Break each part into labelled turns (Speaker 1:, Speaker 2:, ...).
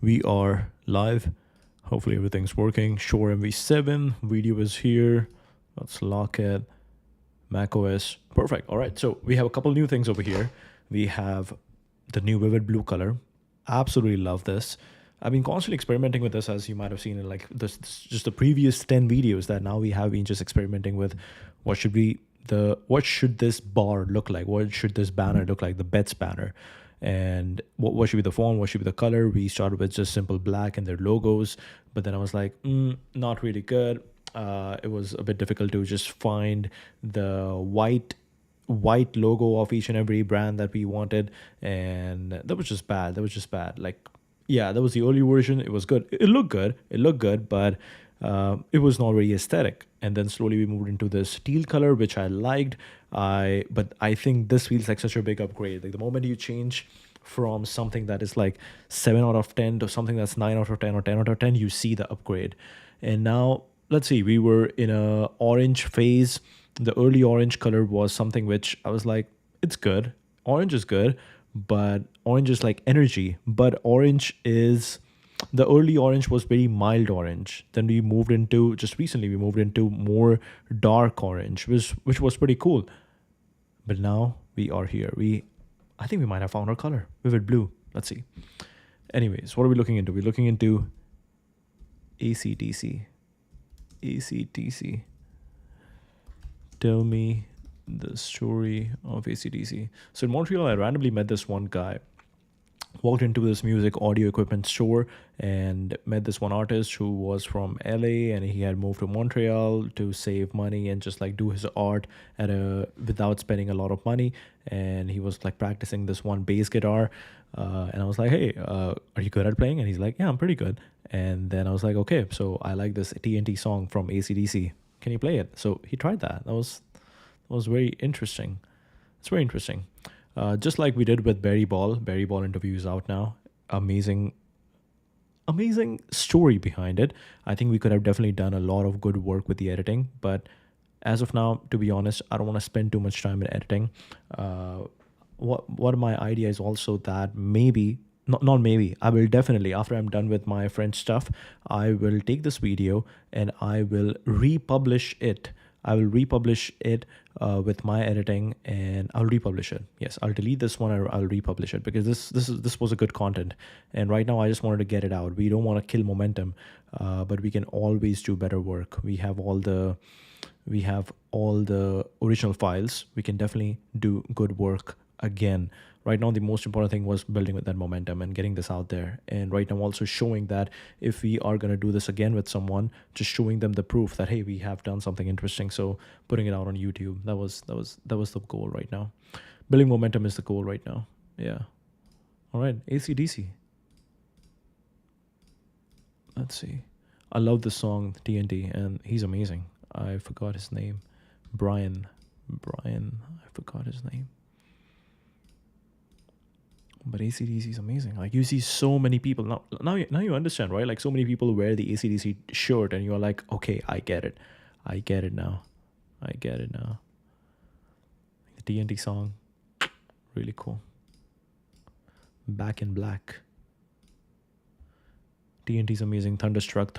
Speaker 1: We are live. Hopefully everything's working. Shure MV7 video is here. Let's lock it. macOS. Perfect. All right. So we have a couple new things over here. We have the new vivid blue color. Absolutely love this. I've been constantly experimenting with this, as you might have seen in like just the previous 10 videos that now we have been just experimenting with what should this bar look like? What should this banner look like? The bets banner. And what should be the font? What should be the color? We started with just simple black and their logos, but then I was like, not really good. It was a bit difficult to just find the white logo of each and every brand that we wanted, and that was just bad. Like, yeah, that was the early version. It was good. It looked good, but it was not very aesthetic. And then slowly we moved into this teal color, which I liked. But I think this feels like such a big upgrade. Like the moment you change from something that is like 7 out of 10 to something that's 9 out of 10 or 10 out of 10, you see the upgrade. And now let's see, we were in a orange phase. The early orange color was something which I was like, it's good. Orange is good, but orange is like energy. But the early orange was very mild orange. Then we moved into, just recently, we moved into more dark orange, which was pretty cool. But now we are here. I think we might have found our color, vivid blue. Let's see. Anyways, what are we looking into? We're looking into ACDC. Tell me the story of ACDC. So in Montreal, I randomly met this one guy. Walked into this music audio equipment store and met this one artist who was from LA, and he had moved to Montreal to save money and just like do his art without spending a lot of money. And he was like practicing this one bass guitar. And I was like, hey, are you good at playing? And he's like, yeah, I'm pretty good. And then I was like, okay, so I like this TNT song from AC/DC. Can you play it? So he tried that. That was very interesting. It's very interesting. Just like we did with Barry Ball. Barry Ball interview is out now. Amazing story behind it. I think we could have definitely done a lot of good work with the editing, but as of now, to be honest, I don't want to spend too much time in editing. What my idea is also that maybe, not maybe, I will definitely, after I'm done with my French stuff, I will take this video and I will republish it. With my editing, and I'll republish it. Yes, I'll delete this one or I'll republish it, because this was a good content, and right now I just wanted to get it out. We don't want to kill momentum, but we can always do better work. We have all the original files. We can definitely do good work again. Right now, the most important thing was building with that momentum and getting this out there. And right now, also showing that if we are going to do this again with someone, just showing them the proof that, hey, we have done something interesting. So putting it out on YouTube, that was the goal right now. Building momentum is the goal right now. Yeah. All right. AC/DC. Let's see. I love this song, TNT, and he's amazing. I forgot his name. Brian. I forgot his name. But AC/DC is amazing. Like, you see so many people now you understand, right? Like, so many people wear the AC/DC shirt, and you're like, okay, I get it now. The TNT song, really cool. Back in Black. TNT's amazing. Thunderstruck,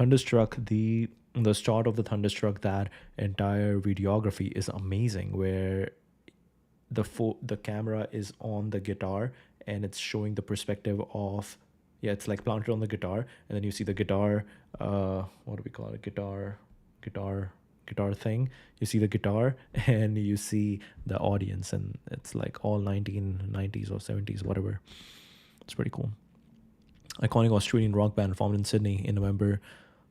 Speaker 1: the start of the Thunderstruck, that entire videography is amazing, where the camera is on the guitar and it's showing the perspective of, it's like planted on the guitar, and then you see the guitar, what do we call it, guitar thing. You see the guitar and you see the audience, and it's like all 1990s or 70s, whatever. It's pretty cool. Iconic Australian rock band formed in Sydney in November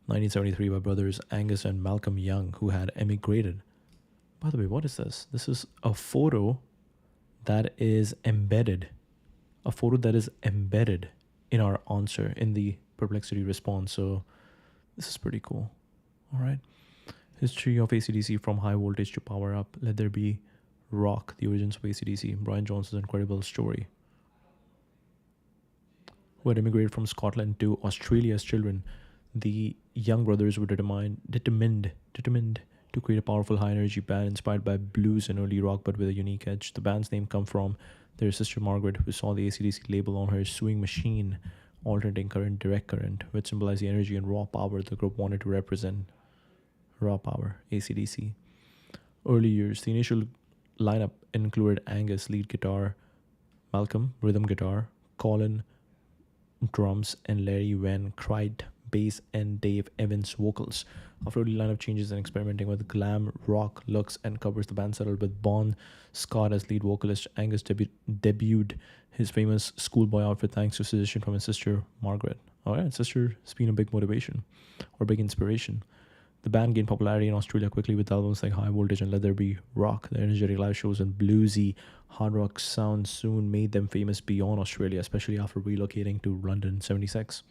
Speaker 1: 1973 by brothers Angus and Malcolm Young, who had emigrated. By the way, what is this? This is a photo that is embedded. In our answer, in the Perplexity response. So this is pretty cool. All right. History of AC/DC from high voltage to power up. Let there be rock. The origins of AC/DC. Brian Johnson's incredible story. Who had immigrated from Scotland to Australia as children. The Young brothers were determined to create a powerful high-energy band inspired by blues and early rock, but with a unique edge. The band's name comes from their sister Margaret, who saw the AC/DC label on her sewing machine alternating current, direct current, which symbolize the energy and raw power the group wanted to represent. Raw power, AC/DC. Early years, the initial lineup included Angus, lead guitar, Malcolm, rhythm guitar, Colin, drums, and Larry Van Cried, bass, and Dave Evans, vocals. After early lineup changes and experimenting with glam rock looks and covers, the band settled with Bon Scott as lead vocalist. Angus debuted his famous schoolboy outfit thanks to suggestion from his sister Margaret. All right, sister has been a big motivation or big inspiration. The band gained popularity in Australia quickly with albums like High Voltage and Let There Be Rock. The energetic live shows and bluesy hard rock sound soon made them famous beyond Australia, especially after relocating to London in '76.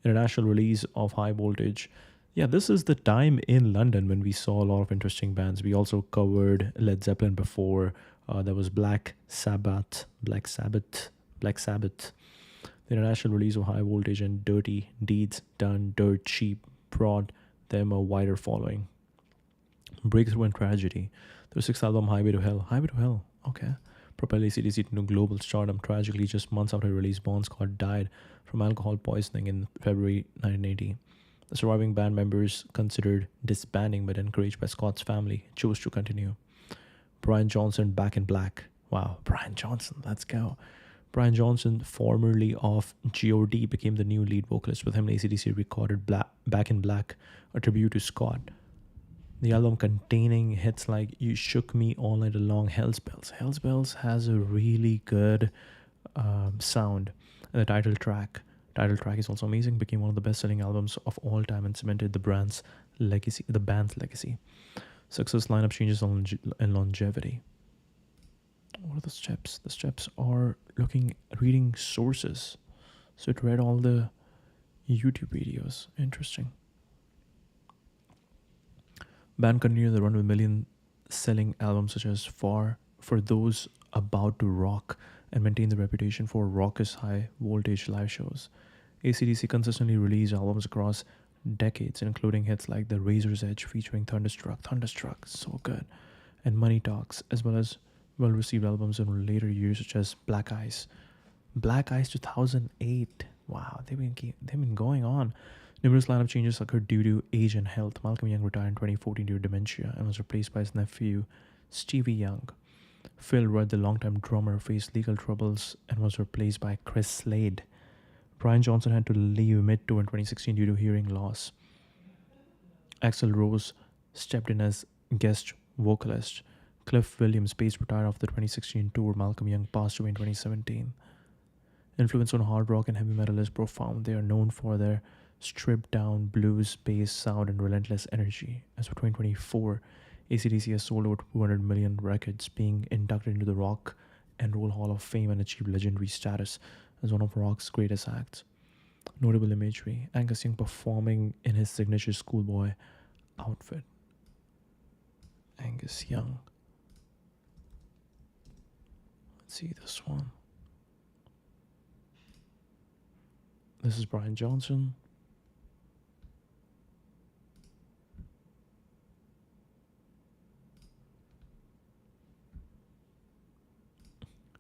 Speaker 1: International release of High Voltage. Yeah, this is the time in London when we saw a lot of interesting bands. We also covered Led Zeppelin before. There was Black Sabbath. The international release of High Voltage and Dirty Deeds Done Dirt Cheap brought them a wider following. Breakthrough and Tragedy. Their sixth album, Highway to Hell. Highway to Hell, okay. Propelled AC/DC to global stardom. Tragically, just months after release, Bon Scott died from alcohol poisoning in February 1980. The surviving band members considered disbanding, but encouraged by Scott's family, chose to continue. Brian Johnson, Back in Black. Wow, Brian Johnson, let's go. Brian Johnson, formerly of G.O.D., became the new lead vocalist. With him, AC/DC recorded Back in Black, a tribute to Scott. The album containing hits like You Shook Me All Night Long, Hell's Bells. Hell's Bells has a really good sound. And the title track is also amazing, became one of the best-selling albums of all time and cemented the band's legacy. Success, lineup changes, and longevity. What are the steps? The steps are reading sources. So it read all the YouTube videos. Interesting. Band continued the run with million-selling albums such as For Those About to Rock and maintained the reputation for raucous high-voltage live shows. AC/DC consistently released albums across decades, including hits like The Razor's Edge featuring Thunderstruck, so good, and Money Talks, as well as well-received albums in later years such as Black Ice 2008. Wow, they've been going on. Numerous lineup changes occurred due to age and health. Malcolm Young retired in 2014 due to dementia and was replaced by his nephew Stevie Young. Phil Rudd, the longtime drummer, faced legal troubles and was replaced by Chris Slade. Brian Johnson had to leave mid-tour in 2016 due to hearing loss. Axl Rose stepped in as guest vocalist. Cliff Williams, bass, retired after the 2016 tour. Malcolm Young passed away in 2017. Influence on hard rock and heavy metal is profound. They are known for their stripped-down blues bass sound and relentless energy. As for 2024, AC/DC has sold over 200 million records, being inducted into the Rock and Roll Hall of Fame and achieved legendary status as one of rock's greatest acts. Notable imagery: Angus Young performing in his signature schoolboy outfit. Angus Young. Let's see this one. This is Brian Johnson.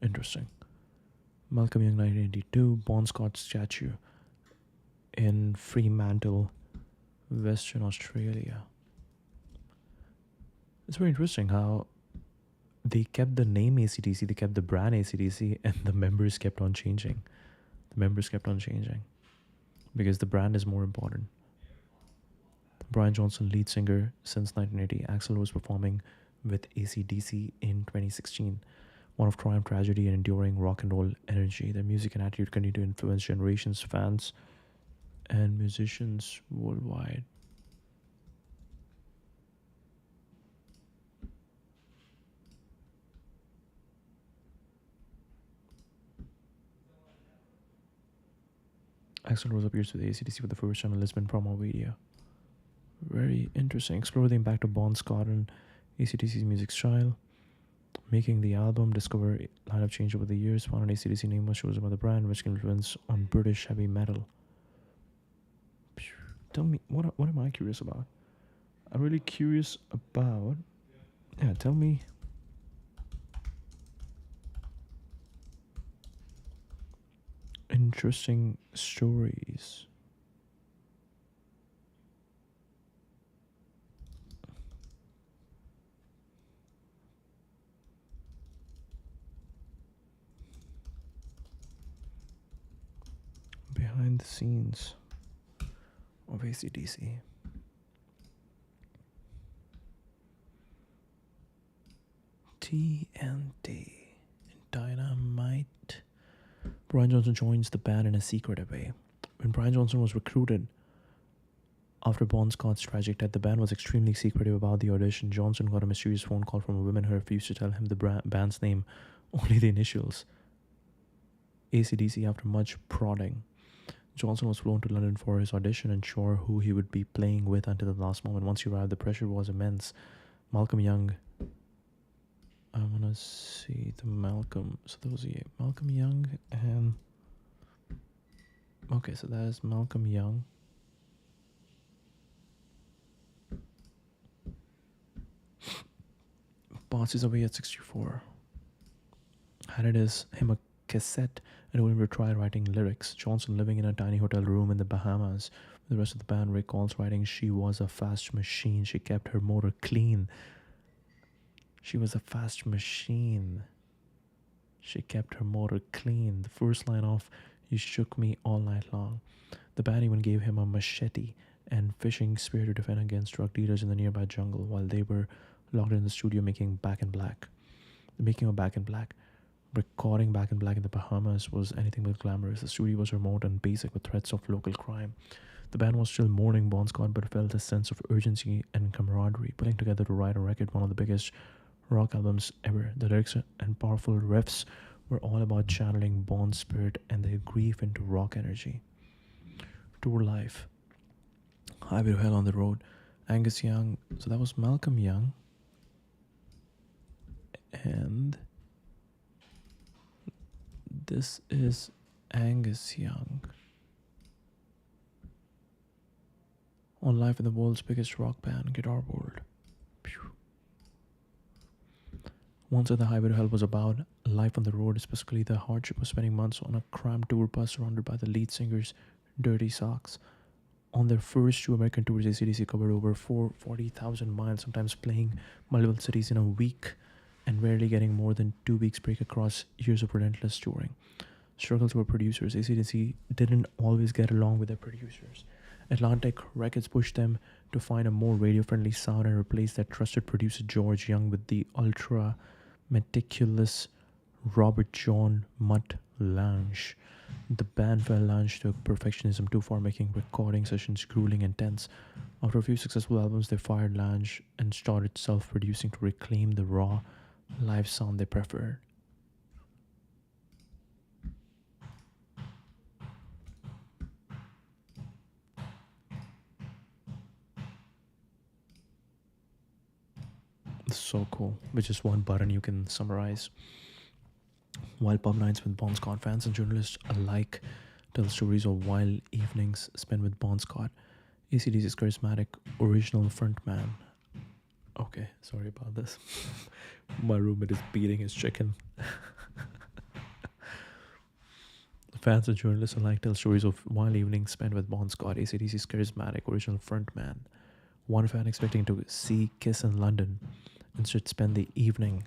Speaker 1: Interesting. Malcolm Young, 1982. Bon Scott statue in Fremantle, Western Australia. It's very interesting how they kept the name AC/DC, they kept the brand AC/DC, and the members kept on changing. Because the brand is more important. Brian Johnson, lead singer since 1980. Axl was performing with AC/DC in 2016. One of triumph, tragedy, and enduring rock and roll energy. Their music and attitude continue to influence generations, fans, and musicians worldwide. Axl Rose appears with AC/DC for the first time in Lisbon promo video. Very interesting. Explore the impact of Bon Scott and AC/DC's music style. Making the album, discover lineup change over the years. Found an AC/DC name was chosen by the brand, which can influence on British heavy metal. Tell me, what am I curious about? I'm really curious about... Yeah, tell me... In interesting stories. Behind the scenes of AC/DC. TNT. Dynamite. Brian Johnson joins the band in a secretive way. When Brian Johnson was recruited after Bon Scott's tragic death, the band was extremely secretive about the audition. Johnson got a mysterious phone call from a woman who refused to tell him the band's name, only the initials. AC/DC. After much prodding, Johnson was flown to London for his audition, unsure who he would be playing with until the last moment. Once he arrived, the pressure was immense. Malcolm Young. I want to see the Malcolm. So there was Malcolm Young and... Okay, so that is Malcolm Young. Boss is away at 64. Handed him a cassette and told him to try writing lyrics. Johnson, living in a tiny hotel room in the Bahamas with the rest of the band, recalls writing, "She was a fast machine. She kept her motor clean. She was a fast machine. She kept her motor clean." The first line of "You shook me all night long." The band even gave him a machete and fishing spear to defend against drug dealers in the nearby jungle while they were locked in the studio making Back in Black. The making of Back in Black. Recording Back in Black in the Bahamas was anything but glamorous. The studio was remote and basic with threats of local crime. The band was still mourning Bon Scott but felt a sense of urgency and camaraderie, pulling together to write a record, one of the biggest rock albums ever. The lyrics and powerful riffs were all about channeling Bon's spirit and their grief into rock energy. Tour life. Highway to Hell on the Road. Angus Young. So that was Malcolm Young. And this is Angus Young. On live in the world's biggest rock band, Guitar World. Once at the Highway to Hell was about life on the road, specifically the hardship of spending months on a cramped tour bus surrounded by the lead singer's dirty socks. On their first two American tours, AC/DC covered over 40,000 miles, sometimes playing multiple cities in a week and rarely getting more than 2 weeks break across years of relentless touring. Struggles were producers. AC/DC didn't always get along with their producers. Atlantic Records pushed them to find a more radio-friendly sound and replace their trusted producer George Young with the ultra-meticulous Robert John Mutt Lange. The band felt Lange took perfectionism too far, making recording sessions grueling and tense. After a few successful albums, they fired Lange and started self-producing to reclaim the raw, live sound they preferred. So cool. With just one button you can summarize. While pub nights with Bon Scott, fans and journalists alike tell stories of wild evenings spent with Bon Scott, AC/DC's charismatic original frontman. Okay, sorry about this. My roommate is beating his chicken. Fans and journalists alike tell stories of wild evenings spent with Bon Scott, AC/DC's charismatic original frontman. One fan expecting to see Kiss in London instead spend the evening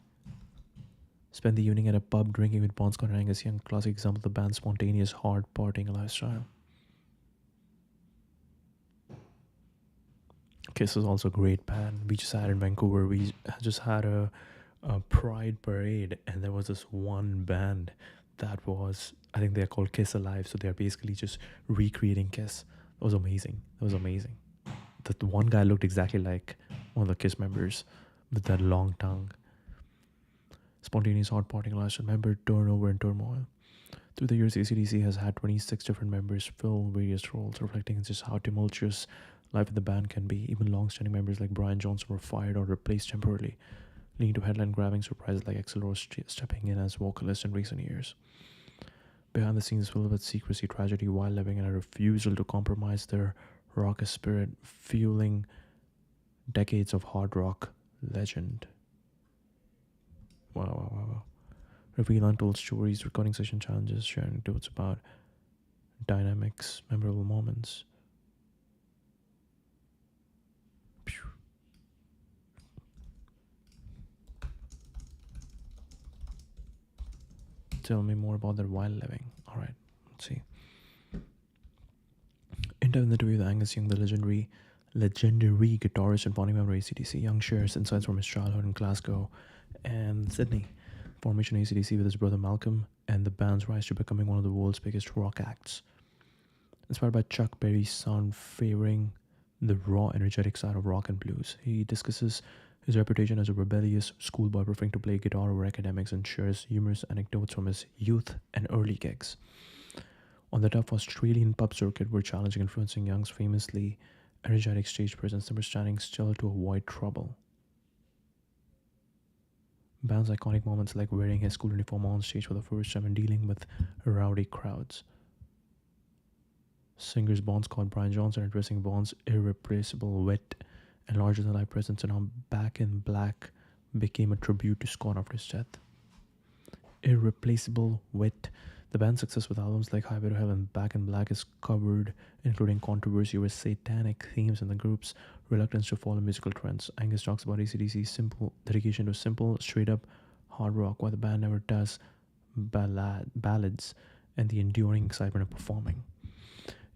Speaker 1: at a pub drinking with Bon Scott and Angus Young. Classic example of the band's spontaneous, hard partying lifestyle. Kiss is also a great band. We just had in Vancouver. We just had a Pride parade, and there was this one band that was, I think they're called Kiss Alive. So they're basically just recreating Kiss. That was amazing. That one guy looked exactly like one of the Kiss members with that long tongue. Spontaneous hard partying lifestyle. Member turnover and turmoil. Through the years, AC/DC has had 26 different members fill various roles, reflecting just how tumultuous life in the band can be. Even long-standing members like Brian Johnson were fired or replaced temporarily, leading to headline-grabbing surprises like Axl Rose stepping in as vocalist in recent years. Behind the scenes filled with secrecy, tragedy, while living in a refusal to compromise their raucous spirit, fueling decades of hard rock legend. Wow. Reveal untold stories, recording session challenges, sharing anecdotes about dynamics, memorable moments. Phew. Tell me more about that while living. All right, let's see. Interview with Angus Young, the legendary guitarist and founding member of AC/DC. Young shares insights from his childhood in Glasgow and Sydney, formation of AC/DC with his brother Malcolm, and the band's rise to becoming one of the world's biggest rock acts. Inspired by Chuck Berry's sound favoring the raw, energetic side of rock and blues, he discusses his reputation as a rebellious schoolboy preferring to play guitar over academics and shares humorous anecdotes from his youth and early gigs. On the tough Australian pub circuit were challenging, influencing Young's famously energetic stage presence, never standing still to avoid trouble. Band's iconic moments like wearing his school uniform on stage for the first time and dealing with rowdy crowds. Singers Bon Scott, Brian Johnson addressing Bond's irreplaceable wit and larger-than-life presence and how Back in Black became a tribute to Scott after his death. Irreplaceable wit. The band's success with albums like Highway to Hell and Back in Black is covered, including controversy with satanic themes and the group's reluctance to follow musical trends. Angus talks about AC/DC's simple dedication to simple, straight-up hard rock, while the band never does ballads and the enduring excitement of performing.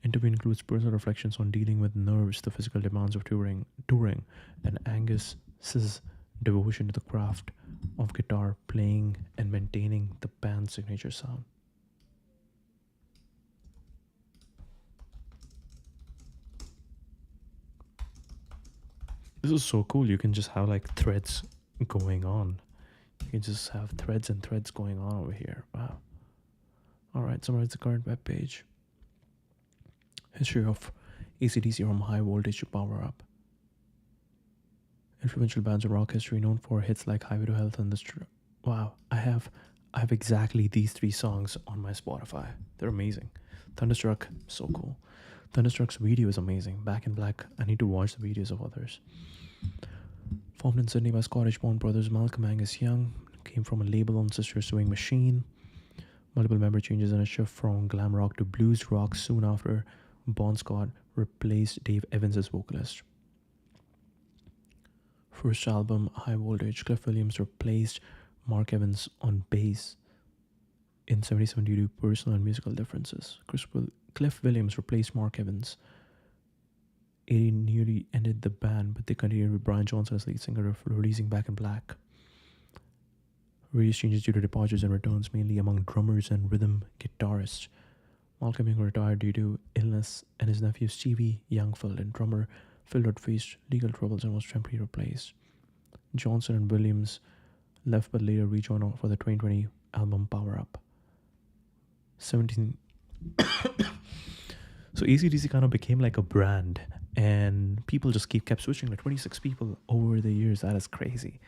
Speaker 1: Interview includes personal reflections on dealing with nerves, the physical demands of touring, and Angus's devotion to the craft of guitar playing and maintaining the band's signature sound. This is so cool. You can just have like threads going on. You can just have threads and threads going on over here. Wow. All right, summarize the current web page. History of AC/DC from high voltage to power up. Influential bands in rock history known for hits like Highway to Hell, Thunderstruck. Wow, I have exactly these three songs on my Spotify. They're amazing. Thunderstruck, so cool. Thunderstruck's video is amazing. Back in Black, I need to watch the videos of others. Formed in Sydney by Scottish-born brothers Malcolm Angus Young, came from a label on Sister Sewing Machine. Multiple member changes and a shift from glam rock to blues rock soon after Bon Scott replaced Dave Evans as vocalist. First album, High Voltage, Cliff Williams replaced Mark Evans on bass in 77 due to personal and musical differences. Cliff Williams replaced Mark Evans. 80 nearly ended the band, but they continued with Brian Johnson as lead singer, releasing Back in Black. Various changes due to departures and returns, mainly among drummers and rhythm guitarists. Malcolm Young retired due to illness, and his nephew Stevie Young filled in. Drummer Phil Rudd faced legal troubles and was temporarily replaced. Johnson and Williams left but later rejoined for the 2020 album Power Up. 17. So AC/DC kind of became like a brand, and people just kept switching. Like 26 people over the years. That is crazy.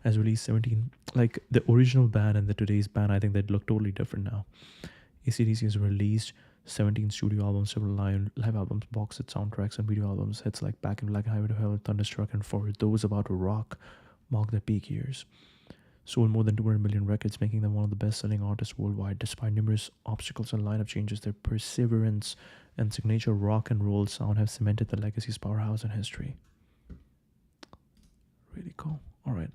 Speaker 1: Has released 17. Like the original band and the today's band, I think they look totally different now. AC/DC has released 17 studio albums, several live albums, box set soundtracks, and video albums. Hits like Back in Black, Highway to Hell, Thunderstruck, and For Those About to Rock mark their peak years. Sold more than 200 million records, making them one of the best-selling artists worldwide. Despite numerous obstacles and lineup changes, their perseverance and signature rock and roll sound have cemented the legacy's powerhouse in history. Really cool. All right.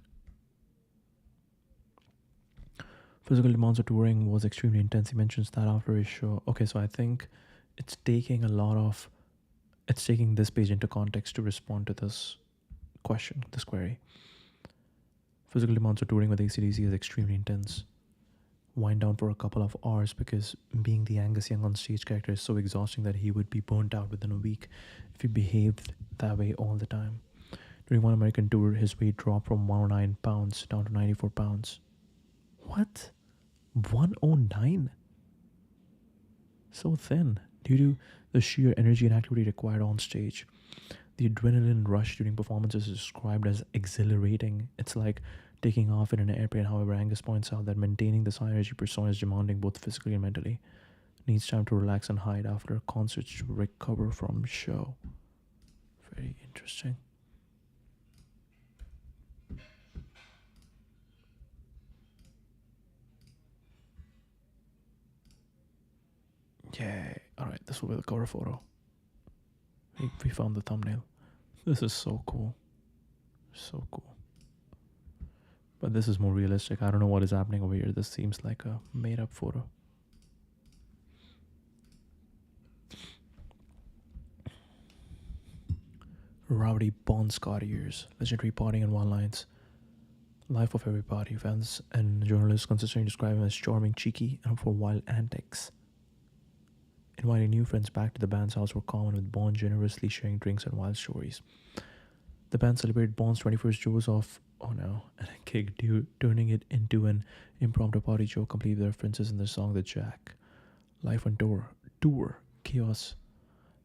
Speaker 1: Physical demands of touring was extremely intense. He mentions that after his show. Okay, so I think it's taking this page into context to respond to this question, this query. Physical demands of touring with AC/DC is extremely intense. Wind down for a couple of hours because being the Angus Young on stage character is so exhausting that he would be burnt out within a week if he behaved that way all the time. During one American tour, his weight dropped from 109 pounds down to 94 pounds. What? 109? So thin due to the sheer energy and activity required on stage. The adrenaline rush during performances is described as exhilarating. It's like taking off in an airplane. However, Angus points out that maintaining this high energy persona is demanding both physically and mentally. Needs time to relax and hide after concerts to recover from show. Very interesting. Yeah, All right, this will be the cover photo. We found the thumbnail. This is so cool. So cool. But this is more realistic. I don't know what is happening over here. This seems like a made up photo. Rowdy Bon Scott years, legendary partying and one lines. Life of every party, fans and journalists consistently describe him as charming, cheeky, and for wild antics. Inviting new friends back to the band's house were common, with Bond generously sharing drinks and wild stories. The band celebrated Bond's 21st Joe's off, and a gig, turning it into an impromptu party show complete with references in the song The Jack. Life on tour, chaos,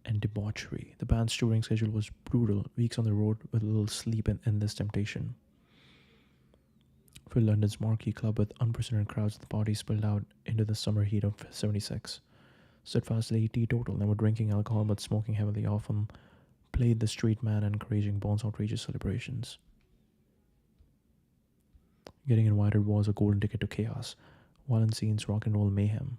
Speaker 1: and debauchery. The band's touring schedule was brutal, weeks on the road with little sleep and endless temptation. For London's marquee club with unprecedented crowds, the party spilled out into the summer heat of 76. Steadfastly teetotal, never drinking alcohol but smoking heavily, often played the straight man, encouraging Bond's outrageous celebrations. Getting invited was a golden ticket to chaos, violent scenes, rock and roll mayhem.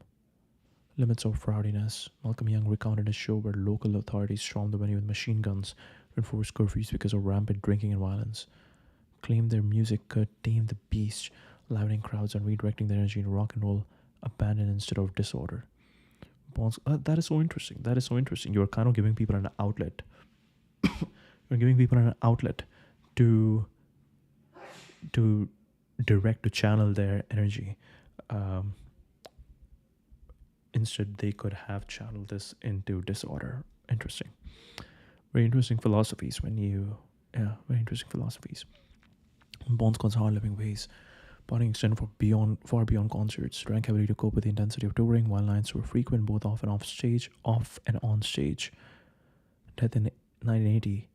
Speaker 1: Limits of rowdiness. Malcolm Young recounted a show where local authorities stormed the venue with machine guns to enforce curfews because of rampant drinking and violence. Claimed their music could tame the beast, livening crowds and redirecting their energy into rock and roll, abandon instead of disorder. Bonds, that is so interesting. That is so interesting. You're kind of giving people an outlet. You're giving people an outlet to direct, to channel their energy. Instead, they could have channeled this into disorder. Interesting. Very interesting philosophies very interesting philosophies. Bond's hard living ways. Partying extended far beyond concerts. Drank heavily to cope with the intensity of touring, while nights were frequent both off and on stage. Death in 1980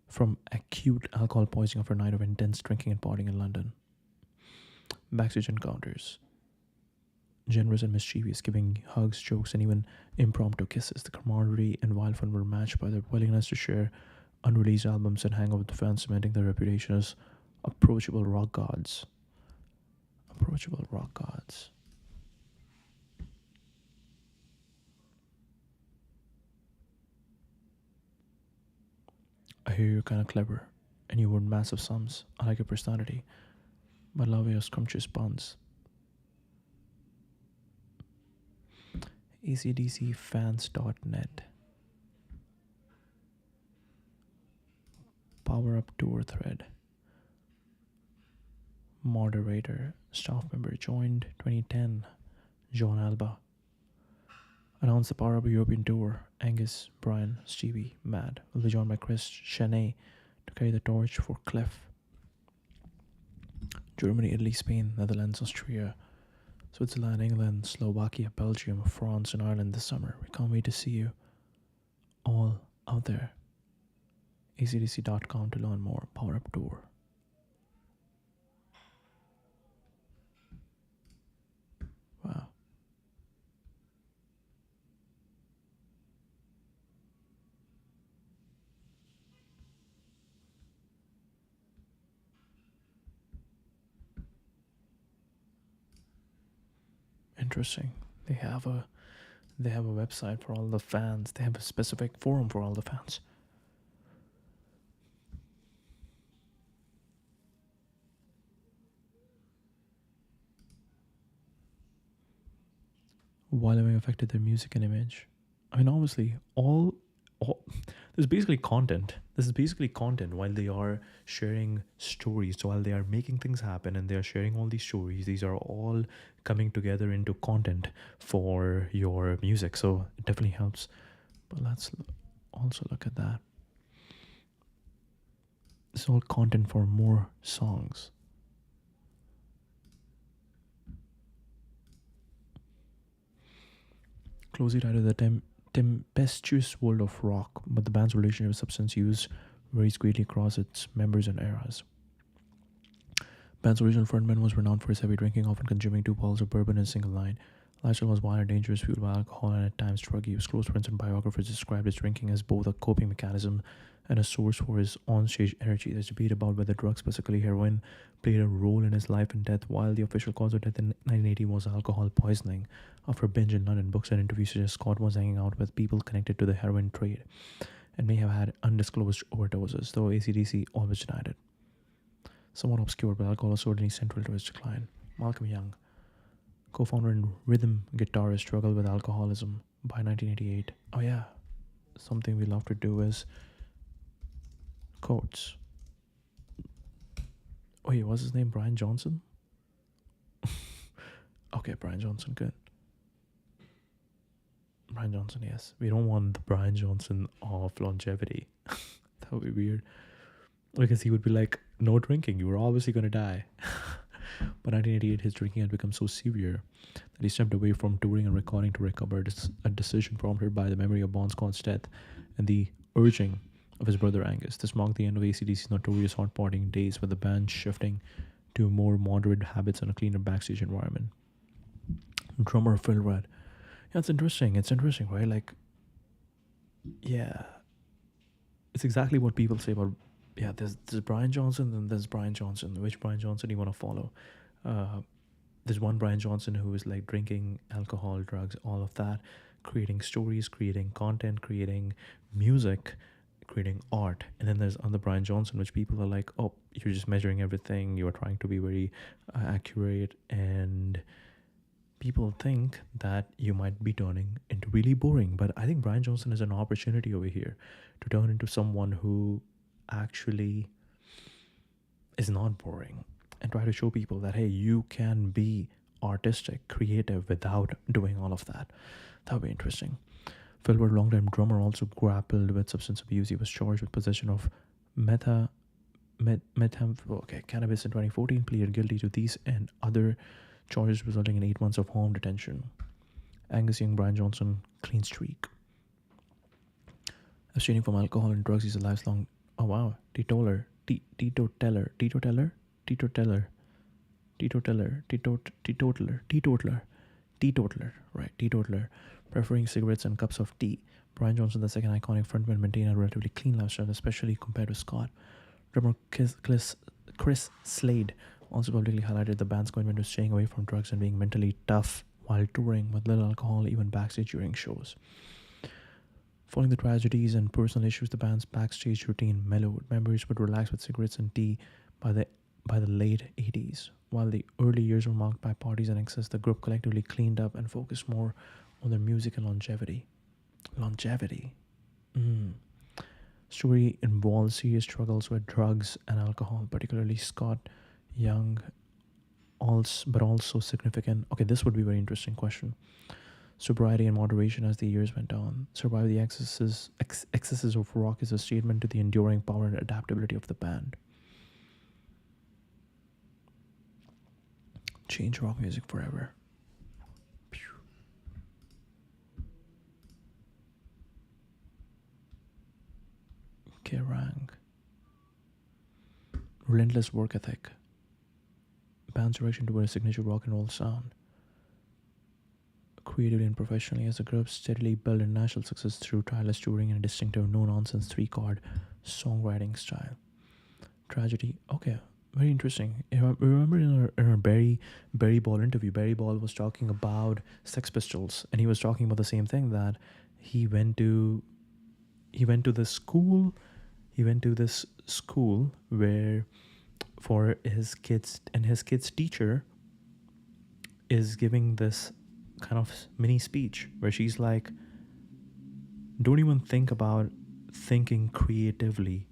Speaker 1: from acute alcohol poisoning after a night of intense drinking and partying in London. Backstage encounters. Generous and mischievous, giving hugs, jokes, and even impromptu kisses. The camaraderie and wild fun were matched by their willingness to share unreleased albums and hang out with the fans, cementing their reputation as approachable rock gods. Approachable rock gods. I hear you're kind of clever, and you earn massive sums. I like your personality, but love your scrumptious buns. acdcfans.net. Power Up Tour thread. Moderator, staff member joined 2010. John Alba. Announced the Power Up European Tour. Angus, Brian, Stevie, Matt will be joined by Chris Chenet to carry the torch for Clef. Germany, Italy, Spain, Netherlands, Austria, Switzerland, England, Slovakia, Belgium, France, and Ireland this summer. We can't wait to see you all out there. acdc.com to learn more. Power Up Tour. Wow. Interesting. They have a website for all the fans. They have a specific forum for all the fans. While having affected their music and image. I mean, obviously, all this is basically content. This is basically content while they are sharing stories. So while they are making things happen and they are sharing all these stories, these are all coming together into content for your music. So it definitely helps. But let's also look at that. It's all content for more songs. Closely tied to the tempestuous world of rock, but the band's relationship with substance use varies greatly across its members and eras. Band's original frontman was renowned for his heavy drinking, often consuming 2 bottles of bourbon in a single night. Lifestyle was violent, dangerous, fueled by alcohol and at times drug use. Close friends and biographers described his drinking as both a coping mechanism and a source for his onstage energy. There's debate about whether drugs, specifically heroin, played a role in his life and death, while the official cause of death in 1980 was alcohol poisoning. After a binge in London, books and interviews suggest Scott was hanging out with people connected to the heroin trade and may have had undisclosed overdoses, though ACDC always denied it. Somewhat obscure, but alcohol was certainly central to his decline. Malcolm Young, co-founder and rhythm guitarist, struggled with alcoholism by 1988. Oh yeah, something we love to do is quotes. Wait, what's his name? Brian Johnson? Okay, Brian Johnson, good. Brian Johnson, yes. We don't want the Brian Johnson of longevity. That would be weird. Because he would be like, no drinking, you were obviously going to die. But 1988, his drinking had become so severe that he stepped away from touring and recording to recover, a decision prompted by the memory of Bon Scott's death and the urging of his brother Angus. This marked the end of ACDC's notorious hot partying days, with the band shifting to more moderate habits and a cleaner backstage environment. Drummer Phil Rudd. Yeah, it's interesting. It's interesting, right? Like, yeah, it's exactly what people say about, yeah, there's Brian Johnson and there's Brian Johnson. Which Brian Johnson do you want to follow? There's one Brian Johnson who is like drinking alcohol, drugs, all of that, creating stories, creating content, creating music, creating art. And then there's other Brian Johnson, which people are like, oh, you're just measuring everything. You are trying to be very accurate, and people think that you might be turning into really boring. But I think Brian Johnson is an opportunity over here to turn into someone who actually is not boring, and try to show people that, hey, you can be artistic, creative without doing all of that. That would be interesting. Phil Ward, longtime drummer, also grappled with substance abuse. He was charged with possession of cannabis in 2014, pleaded guilty to these and other charges, resulting in 8 months of home detention. Angus Young, Brian Johnson, clean streak. Abstaining from alcohol and drugs, he's a lifelong, oh wow, teetotaler, teetotaler, right, teetotaler, preferring cigarettes and cups of tea. Brian Johnson, the second iconic frontman, maintained a relatively clean lifestyle, especially compared to Scott. Drummer Chris Slade also publicly highlighted the band's commitment to staying away from drugs and being mentally tough while touring, with little alcohol even backstage during shows. Following the tragedies and personal issues, the band's backstage routine mellowed. Members would relax with cigarettes and tea by the late 80s. While the early years were marked by parties and excess, the group collectively cleaned up and focused more on their music and longevity. Story involves serious struggles with drugs and alcohol, particularly Scott Young, but also significant. Okay, this would be a very interesting question. Sobriety and moderation as the years went on. Survive the excesses of rock is a statement to the enduring power and adaptability of the band. Change rock music forever. Kerrang. Relentless work ethic. Band's direction toward a signature rock and roll sound. Creatively and professionally, as the group steadily built international success through tireless touring and a distinctive no-nonsense three-chord songwriting style. Tragedy. Okay, very interesting. Remember in our Barry Ball interview, Barry Ball was talking about Sex Pistols, and he was talking about the same thing, that he went to this school where for his kids, and his kids' teacher is giving this kind of mini speech where she's like, don't even think about thinking creatively,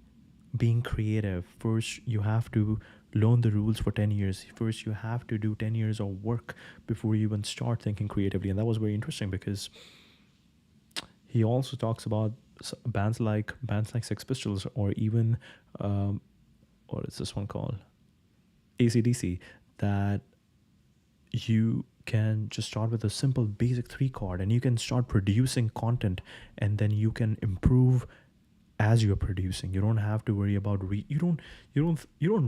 Speaker 1: being creative. First you have to learn the rules for 10 years. First you have to do 10 years of work before you even start thinking creatively. And that was very interesting, because he also talks about bands like Sex Pistols, or even what is this one called, ACDC, that you can just start with a simple basic 3-chord and you can start producing content, and then you can improve as you're producing. You don't have to worry about you don't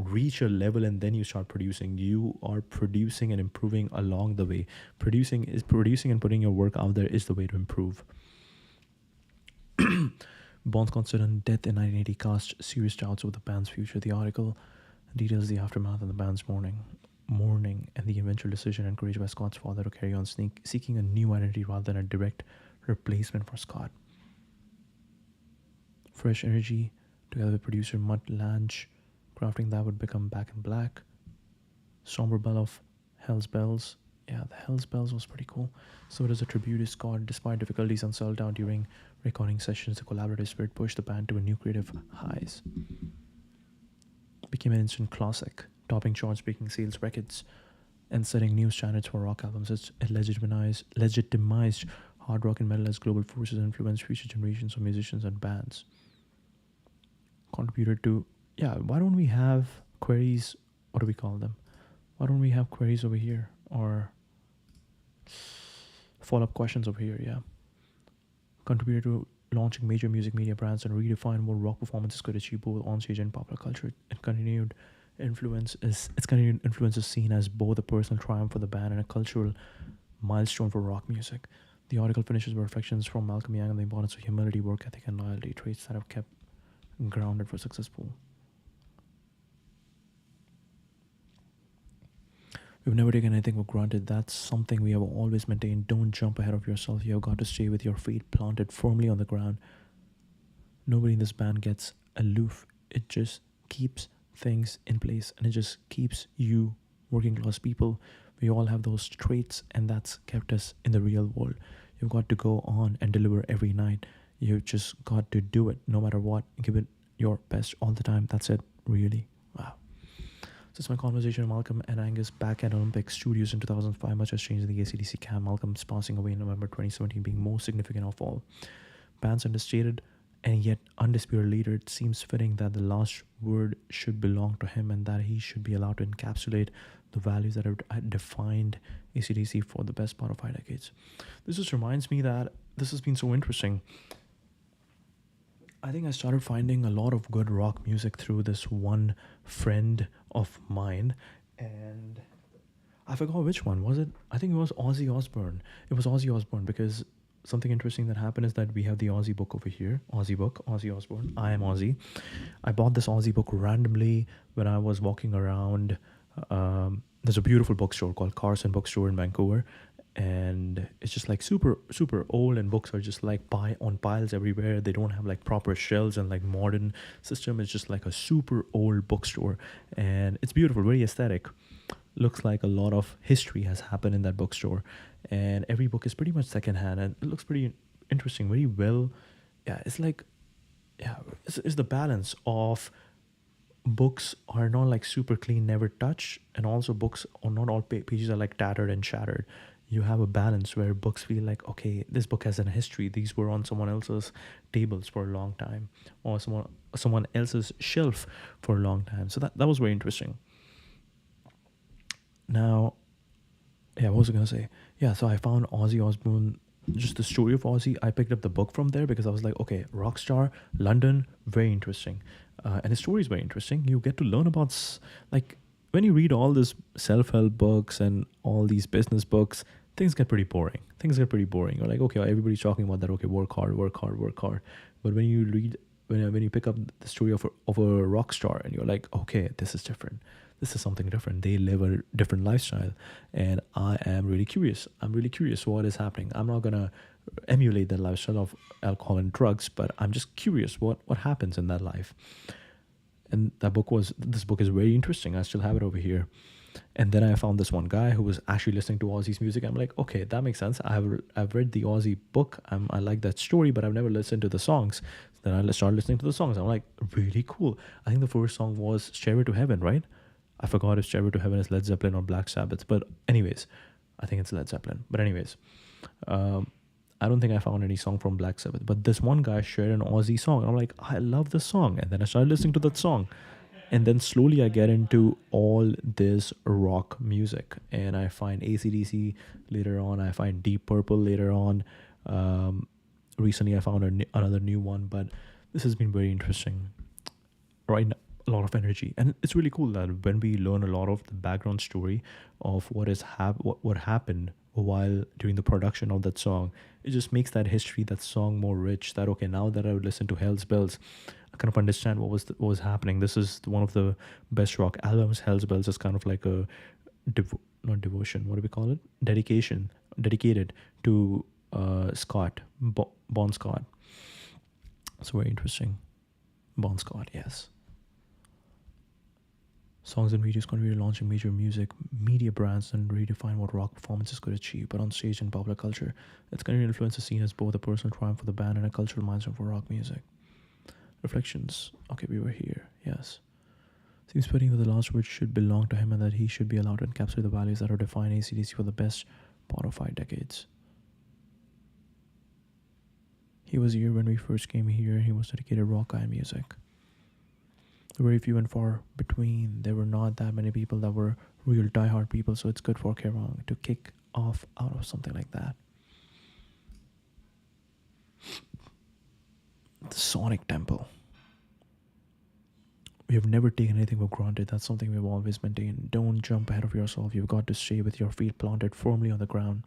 Speaker 1: reach a level and then you start producing. You are producing and improving along the way. Producing and putting your work out there is the way to improve. Bond's concerned death in 1980 cast serious doubts over the band's future. The article details the aftermath of the band's mourning and the eventual decision encouraged by Scott's father to carry on seeking a new identity rather than a direct replacement for Scott. Fresh energy, together with producer Mutt Lange, crafting that would become Back in Black. Somber bell of Hell's Bells. Yeah, the Hell's Bells was pretty cool. So it is a tribute to Scott. Despite difficulties and self-doubt during recording sessions, the collaborative spirit pushed the band to a new creative highs. Became an instant classic, topping charts, breaking sales records, and setting new standards for rock albums. It legitimized hard rock and metal as global forces and influenced future generations of musicians and bands. Contributed to, why don't we have queries? What do we call them? Why don't we have queries over here? Or follow-up questions over here, yeah. Contributed to launching major music media brands and redefined what rock performances could achieve both on stage and popular culture. Its continued influence is seen as both a personal triumph for the band and a cultural milestone for rock music. The article finishes with reflections from Malcolm Young on the importance of humility, work ethic, and loyalty, traits that have kept grounded for successful. We've never taken anything for granted. That's something we have always maintained. Don't jump ahead of yourself. You have got to stay with your feet planted firmly on the ground. Nobody in this band gets aloof. It just keeps things in place, and it just keeps you working class people. We all have those traits, and that's kept us in the real world. You've got to go on and deliver every night. You've just got to do it no matter what. Give it your best all the time. That's it, really. Wow. So it's my conversation with Malcolm and Angus back at Olympic Studios in 2005. Much has changed in the AC/DC camp. Malcolm's passing away in November 2017 being most significant of all. Band's understated and yet undisputed leader, it seems fitting that the last word should belong to him and that he should be allowed to encapsulate the values that have defined AC/DC for the best part of 5 decades. This just reminds me that this has been so interesting. I think I started finding a lot of good rock music through this one friend of mine, and I forgot which one was it. I think it was Ozzy Osbourne. It was Ozzy Osbourne, because something interesting that happened is that we have the Ozzy book over here. Ozzy Osbourne. I am Ozzy. I bought this Ozzy book randomly when I was walking around. There's a beautiful bookstore called Carson Bookstore in Vancouver, and it's just like super old, and books are just like on piles everywhere. They don't have like proper shelves and like modern system. It's just like a super old bookstore, and it's beautiful, very aesthetic. Looks like a lot of history has happened in that bookstore, and every book is pretty much secondhand, and it looks pretty interesting, very well. It's like, it's the balance of books are not like super clean, never touch, and also books are not all pages are like tattered and shattered. You have a balance where books feel like, okay, this book has a history. These were on someone else's tables for a long time, or someone else's shelf for a long time. So that was very interesting. Now, what was I going to say? So I found Ozzy Osbourne, just the story of Ozzy. I picked up the book from there because I was like, okay, rock star, London, very interesting. And his story is very interesting. You get to learn about, like, when you read all these self-help books and all these business books, things get pretty boring. You're like, okay, everybody's talking about that. Okay, work hard. But when you read, when you pick up the story of a rock star, and you're like, okay, this is different. This is something different. They live a different lifestyle, and I am really curious. I'm really curious what is happening. I'm not gonna emulate the lifestyle of alcohol and drugs, but I'm just curious what happens in that life. And this book is very interesting. I still have it over here. And then I found this one guy who was actually listening to Ozzy's music. I'm like, okay, that makes sense. I've read the Ozzy book. I like that story, but I've never listened to the songs. Then I started listening to the songs. I'm like, really cool. I think the first song was Stairway to Heaven, right? I forgot if Stairway to Heaven is Led Zeppelin or Black Sabbath. But anyways, I think it's Led Zeppelin. But anyways, I don't think I found any song from Black Sabbath. But this one guy shared an Ozzy song. I'm like, I love this song. And then I started listening to that song. And then slowly I get into all this rock music. And I find AC/DC later on. I find Deep Purple later on. Recently I found another new one. But This has been very interesting. Right now, a lot of energy, and it's really cool that when we learn a lot of the background story of what happened while during the production of that song, it just makes that history, that song, more rich. That okay, now that I would listen to Hell's Bells, I kind of understand what was happening. This is one of the best rock albums. Hell's Bells is kind of like a not devotion, what do we call it, dedication, dedicated to Bon Scott. It's very interesting. Bon Scott, yes. Songs and videos continue launching major music media brands and redefine what rock performances could achieve. But on stage and popular culture, it's continued to influence the scene as both a personal triumph for the band and a cultural milestone for rock music. Reflections. Okay, we were here. Yes. Seems fitting that the last word should belong to him and that he should be allowed to encapsulate the values that have defined AC/DC for the best part of 5 decades. He was here when we first came here. He was dedicated rock guy music. Very few and far between. There were not that many people that were real diehard people, so it's good for Kerrang to kick off out of something like that. The Sonic Temple. We have never taken anything for granted. That's something we've always maintained. Don't jump ahead of yourself. You've got to stay with your feet planted firmly on the ground.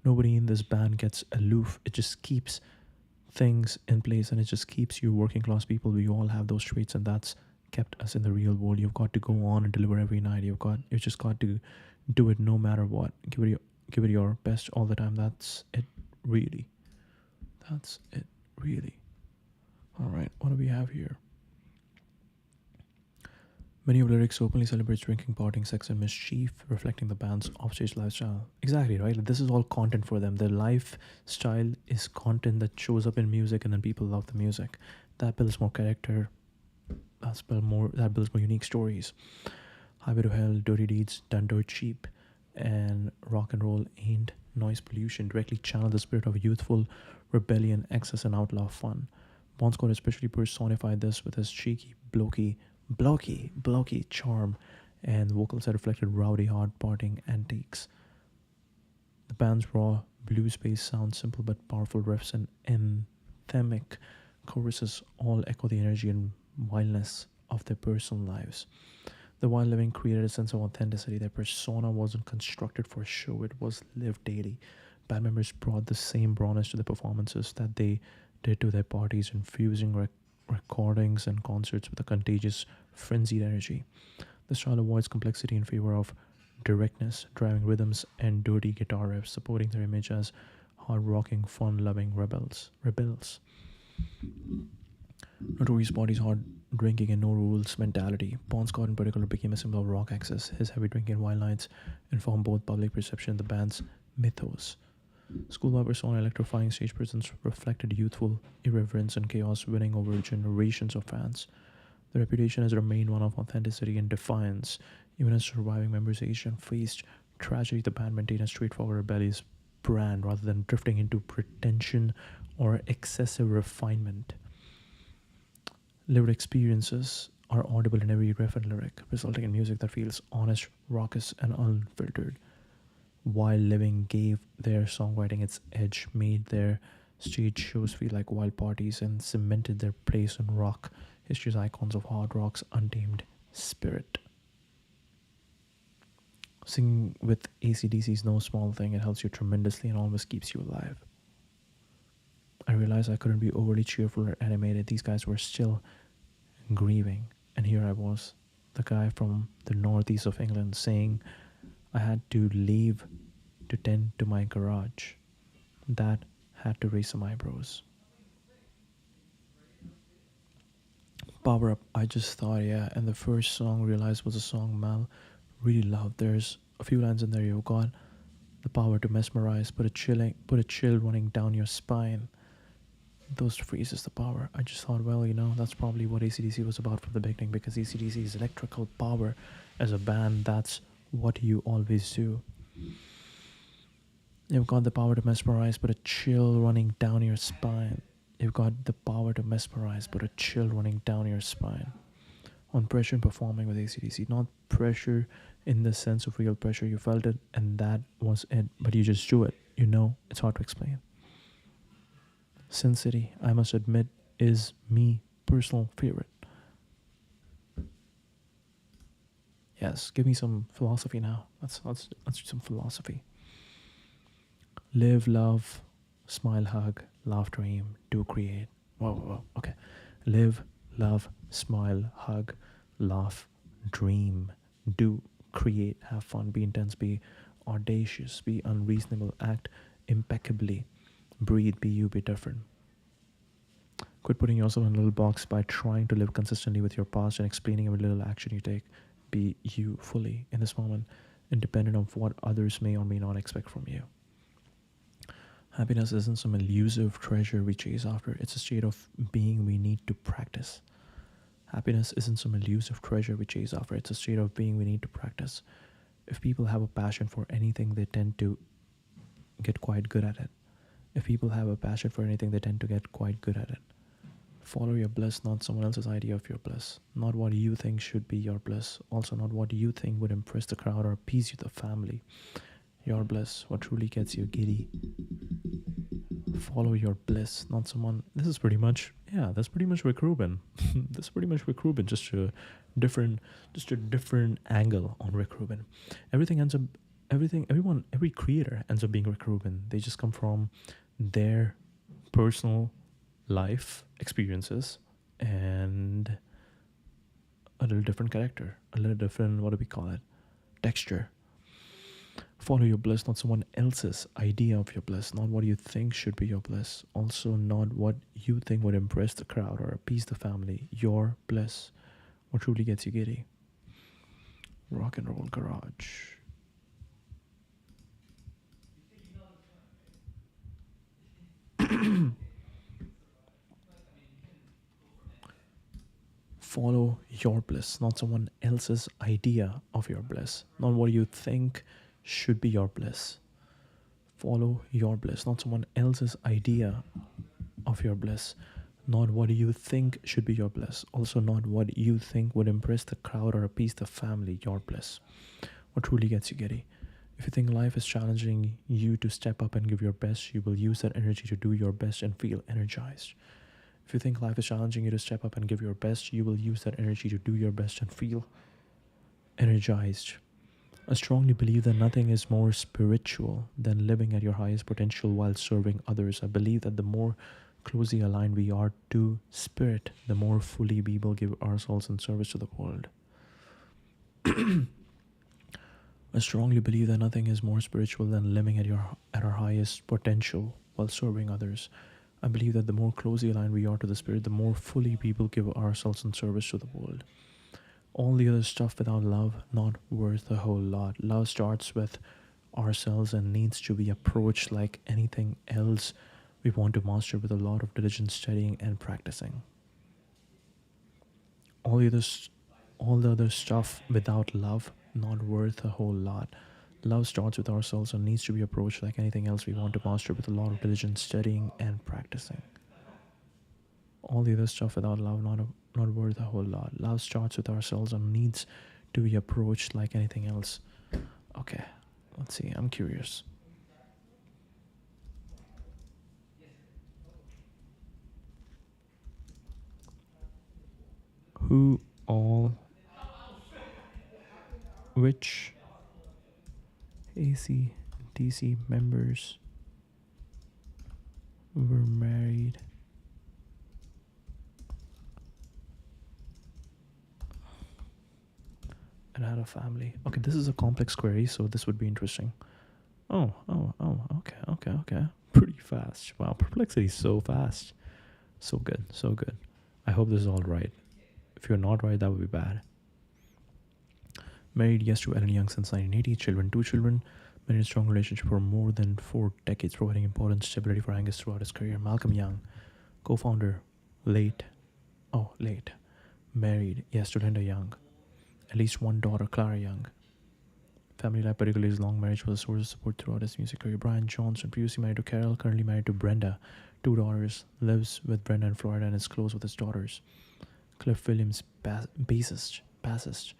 Speaker 1: Nobody in this band gets aloof. It just keeps things in place and it just keeps you working class people. We all have those traits and that's kept us in the real world. You've got to go on and deliver every night. You've just got to do it no matter what. Give it your best all the time. That's it really. That's it really. Alright, what do we have here? Many of lyrics openly celebrates drinking, partying, sex, and mischief, reflecting the band's offstage lifestyle. Exactly, right? Like, this is all content for them. Their lifestyle is content that shows up in music, and then people love the music. That builds more character. That builds more unique stories. Highway to Hell, Dirty Deeds, Done Dirt Cheap, and Rock and Roll Ain't Noise Pollution directly channel the spirit of youthful rebellion, excess, and outlaw fun. Bon Scott especially personified this with his cheeky, blokey charm and vocals that reflected rowdy, hard partying antics. The band's raw blues-based sound, simple but powerful riffs and anthemic choruses all echo the energy and wildness of their personal lives. The wild living created a sense of authenticity. Their persona wasn't constructed for show, it was lived daily. Band members brought the same rawness to the performances that they did to their parties, infusing recordings and concerts with a contagious, frenzied energy. The style avoids complexity in favor of directness, driving rhythms and dirty guitar riffs, supporting their image as hard-rocking, fun-loving rebels. Notorious Body's hard drinking and no rules mentality. Bon Scott in particular became a symbol of rock excess. His heavy drinking and wild nights informed both public perception and the band's mythos. Schoolboy persona electrifying stage presence reflected youthful irreverence and chaos, winning over generations of fans. The reputation has remained one of authenticity and defiance. Even as surviving members aged and faced tragedy, the band maintained a straightforward, rebellious brand rather than drifting into pretension or excessive refinement. Lived experiences are audible in every riff and lyric, resulting in music that feels honest, raucous, and unfiltered. While living gave their songwriting its edge, made their stage shows feel like wild parties, and cemented their place in rock history's icons of hard rock's untamed spirit. Singing with AC/DC is no small thing. It helps you tremendously and always keeps you alive. I realized I couldn't be overly cheerful or animated. These guys were still grieving, and here I was, the guy from the northeast of England, saying I had to leave to tend to my garage. That had to raise some eyebrows. Power Up, I just thought, yeah, and the first song realized was a song Mal really loved. There's a few lines in there. You've got the power to mesmerize, put a chill running down your spine. Those phrases, the power. I just thought, well, that's probably what AC/DC was about from the beginning, because AC/DC is electrical power. As a band, that's what you always do. You've got the power to mesmerize, but a chill running down your spine. You've got the power to mesmerize, but a chill running down your spine. On pressure and performing with AC/DC, not pressure in the sense of real pressure. You felt it, and that was it. But you just do it. It's hard to explain. Sin City, I must admit, is me personal favorite. Yes, give me some philosophy now. Let's do some philosophy. Live, love, smile, hug, laugh, dream, do, create. Whoa, whoa, whoa. Okay. Live, love, smile, hug, laugh, dream, do, create, have fun, be intense, be audacious, be unreasonable, act impeccably, breathe, be you, be different. Quit putting yourself in a little box by trying to live consistently with your past and explaining every little action you take. Be you fully in this moment, independent of what others may or may not expect from you. Happiness isn't some elusive treasure we chase after, it's a state of being we need to practice. Happiness isn't some elusive treasure we chase after, it's a state of being we need to practice. If people have a passion for anything, they tend to get quite good at it. If people have a passion for anything, they tend to get quite good at it. Follow your bliss, not someone else's idea of your bliss. Not what you think should be your bliss. Also, not what you think would impress the crowd or appease you, the family. Your bliss, what truly gets you giddy. Follow your bliss, not someone. This is pretty much, yeah, that's pretty much Rick Rubin. That's pretty much Rick Rubin, just a different angle on Rick Rubin. Every creator ends up being Rick Rubin. They just come from their personal life experiences and a little different character, a little different, what do we call it, texture. Follow your bliss, not someone else's idea of your bliss, not what you think should be your bliss, also not what you think would impress the crowd or appease the family. Your bliss, what truly gets you giddy. Rock and roll garage. Follow your bliss, not someone else's idea of your bliss, not what you think should be your bliss. Follow your bliss, not someone else's idea of your bliss, not what you think should be your bliss, also not what you think would impress the crowd or appease the family. Your bliss, what truly gets you giddy. If you think life is challenging you to step up and give your best, you will use that energy to do your best and feel energized. If you think life is challenging you to step up and give your best, you will use that energy to do your best and feel energized. I strongly believe that nothing is more spiritual than living at your highest potential while serving others. I believe that the more closely aligned we are to spirit, the more fully we will give ourselves in service to the world. I strongly believe that nothing is more spiritual than living at our highest potential while serving others. I believe that the more closely aligned we are to the spirit, the more fully we will give ourselves in service to the world. All the other stuff without love, not worth a whole lot. Love starts with ourselves and needs to be approached like anything else we want to master with a lot of diligent studying and practicing. All the other, all the other stuff without love, not worth a whole lot. Love starts with ourselves and needs to be approached like anything else we want to master with a lot of diligent studying and practicing. All the other stuff without love, not worth a whole lot. Love starts with ourselves and needs to be approached like anything else. Okay, let's see. I'm curious. Who all, which AC/DC members were married and had a family? Okay, this is a complex query, so this would be interesting. Oh, okay. Pretty fast. Wow, Perplexity is so fast. So good, so good. I hope this is all right. If you're not right, that would be bad. Married, yes, to Angus Young since 1980. Children, 2 children. Been in a strong relationship for more than 4 decades, providing important stability for Angus throughout his career. Malcolm Young, co-founder, late. Married, yes, to Linda Young. At least one daughter, Clara Young. Family life, particularly his long marriage, was a source of support throughout his music career. Brian Johnson, previously married to Carol, currently married to Brenda. 2 daughters, lives with Brenda in Florida and is close with his daughters. Cliff Williams, bassist,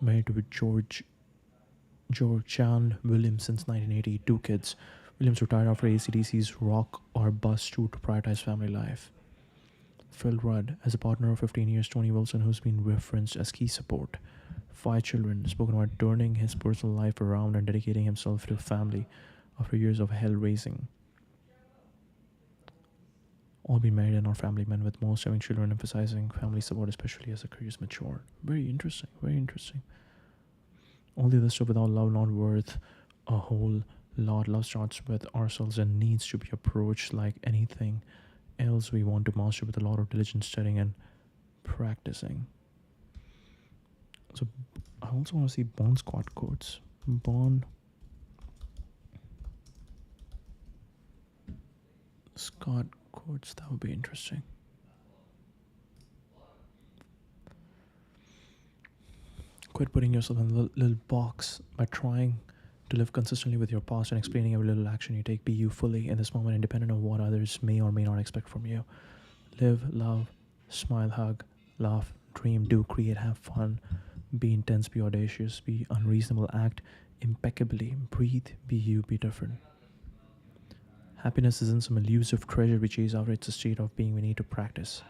Speaker 1: married to Georgianne Williams since 1980. 2 kids. Williams retired after AC/DC's rock or bus tour to prioritize family life. Phil Rudd as a partner of 15 years, Tony Wilson, who's been referenced as key support. 5 children, spoken about turning his personal life around and dedicating himself to family after years of hell raising. All been married and are family men, with most having children, emphasizing family support, especially as their careers mature. Very interesting, very interesting. All the other stuff without love not worth a whole lot. Love starts with ourselves and needs to be approached like anything else we want to master with a lot of diligent studying and practicing. So I also want to see Bond squad quotes. Bond Scott quotes, that would be interesting. Quit putting yourself in a little box by trying to live consistently with your past and explaining every little action you take. Be you fully in this moment, independent of what others may or may not expect from you. Live, love, smile, hug, laugh, dream, do, create, have fun. Be intense, be audacious, be unreasonable, act impeccably, breathe, be you, be different. Happiness isn't some elusive treasure we chase after, it's a state of being we need to practice.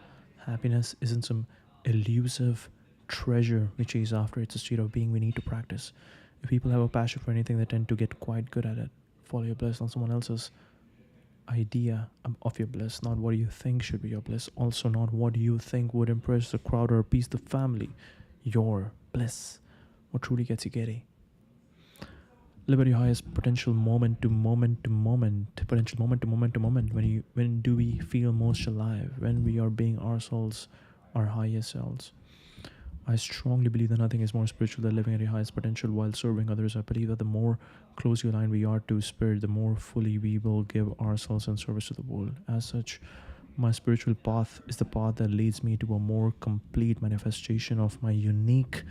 Speaker 1: Happiness isn't some elusive treasure we chase after, it's a state of being we need to practice. If people have a passion for anything, they tend to get quite good at it. Follow your bliss, not someone else's idea of your bliss, not what you think should be your bliss, also not what you think would impress the crowd or appease the family. Your bliss, what truly gets you giddy. Live at your highest potential moment to moment to moment, potential moment to moment to moment. When do we feel most alive? When we are being ourselves, our highest selves. I strongly believe that nothing is more spiritual than living at your highest potential while serving others. I believe that the more closely aligned we are to spirit, the more fully we will give ourselves in service to the world. As such, my spiritual path is the path that leads me to a more complete manifestation of my unique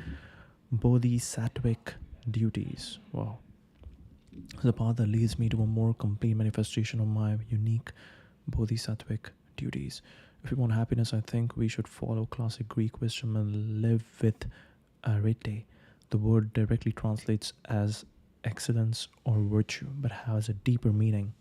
Speaker 1: bodhisattvic duties. Wow. The path that leads me to a more complete manifestation of my unique bodhisattvic duties. If we want happiness, I think we should follow classic Greek wisdom and live with arete. The word directly translates as excellence or virtue, but has a deeper meaning.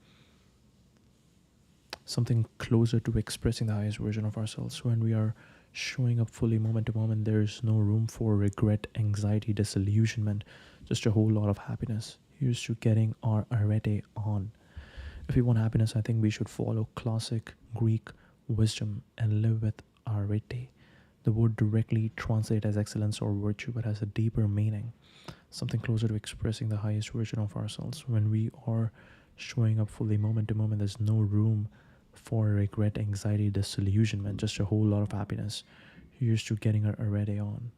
Speaker 1: Something closer to expressing the highest version of ourselves. When we are showing up fully moment to moment, there is no room for regret, anxiety, disillusionment, just a whole lot of happiness. Here's to getting our arete on. If we want happiness, I think we should follow classic Greek wisdom and live with arete. The word directly translates as excellence or virtue, but has a deeper meaning. Something closer to expressing the highest version of ourselves. When we are showing up fully moment to moment, there's no room for regret, anxiety, disillusionment, just a whole lot of happiness. Here's to getting our arete on.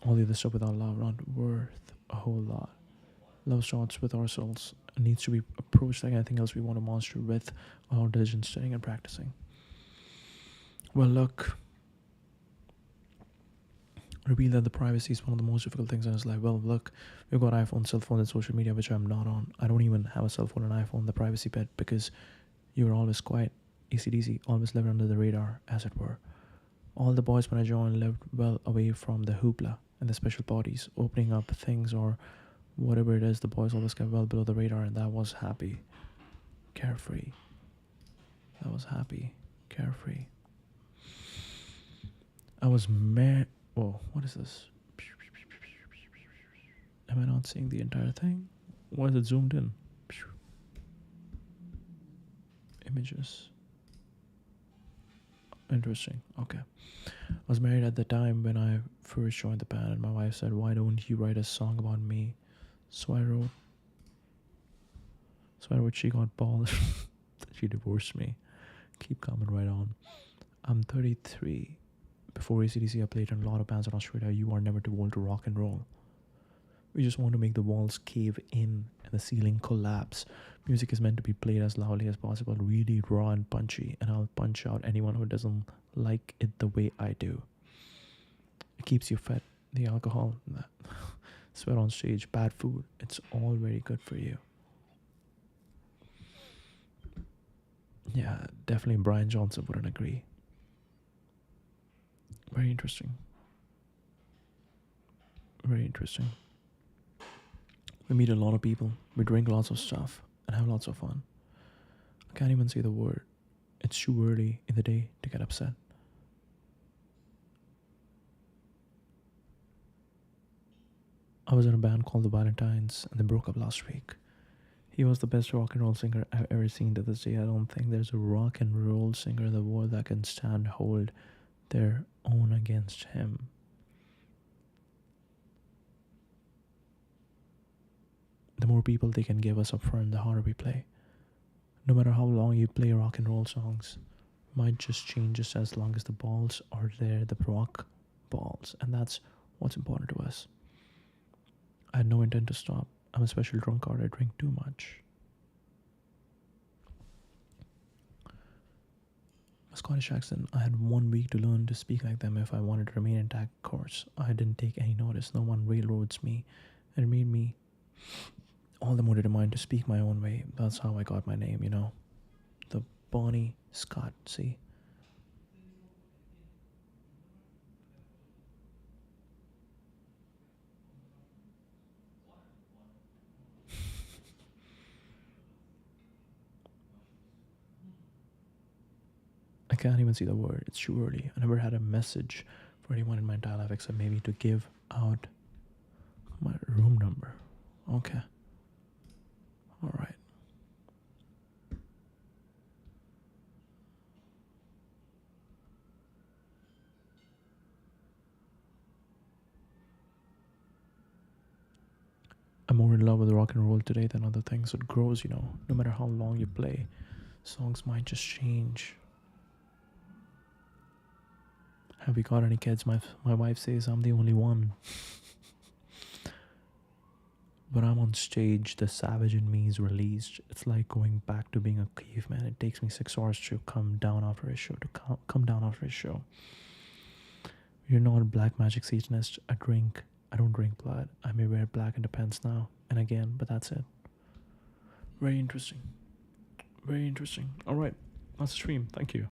Speaker 1: All the other stuff without love not worth a whole lot. Love starts with ourselves and needs to be approached like anything else we want to master with our diligent studying and practicing. Well, look, reveal that the privacy is one of the most difficult things in his life. Well, look, we've got iPhone, cell phone, and social media, which I'm not on. I don't even have a cell phone and iPhone, the privacy bit, because you were always quiet, ACDC, always lived under the radar, as it were. All the boys when I joined lived well away from the hoopla and the special parties, opening up things or whatever it is. The boys always kept well below the radar, and that was happy, carefree. That was happy, carefree. I was Whoa, what is this? Am I not seeing the entire thing? Why is it zoomed in? Images. Interesting. Okay. I was married at the time when I first joined the band, and my wife said, "Why don't you write a song about me?" So I wrote, She got balls. She divorced me. Keep coming right on. I'm 33. Before ACDC, I played in a lot of bands in Australia. You are never too old to rock and roll. We just want to make the walls cave in and the ceiling collapse. Music is meant to be played as loudly as possible, really raw and punchy, and I'll punch out anyone who doesn't like it the way I do. It keeps you fed. The alcohol, sweat on stage, bad food, it's all very good for you. Yeah, definitely Brian Johnson wouldn't agree. Very interesting. Very interesting. We meet a lot of people, we drink lots of stuff, and have lots of fun. I can't even say the word. It's too early in the day to get upset. I was in a band called the Valentines and they broke up last week. He was the best rock and roll singer I've ever seen to this day. I don't think there's a rock and roll singer in the world that can stand hold their own against him. The more people they can give us up front, the harder we play. No matter how long you play rock and roll songs, might just change just as long as the balls are there, the rock balls, and that's what's important to us. I had no intent to stop. I'm a special drunkard. I drink too much. A Scottish accent. I had 1 week to learn to speak like them if I wanted to remain intact. Of course, I didn't take any notice. No one railroads me, and it made me all the more determined to speak my own way. That's how I got my name. The Bonnie Scott. See. I can't even see the word. It's too early. I never had a message for anyone in my entire life except maybe to give out my room number. Okay. All right. I'm more in love with rock and roll today than other things. It grows, no matter how long you play. Songs might just change. Have we got any kids? My wife says I'm the only one. When I'm on stage, the savage in me is released. It's like going back to being a caveman. It takes me 6 hours to come down after a show. Come down after a show. You're not a black magic Satanist. I don't drink blood. I may wear black underpants now and again, but that's it. Very interesting. Very interesting. All right, that's the stream. Thank you.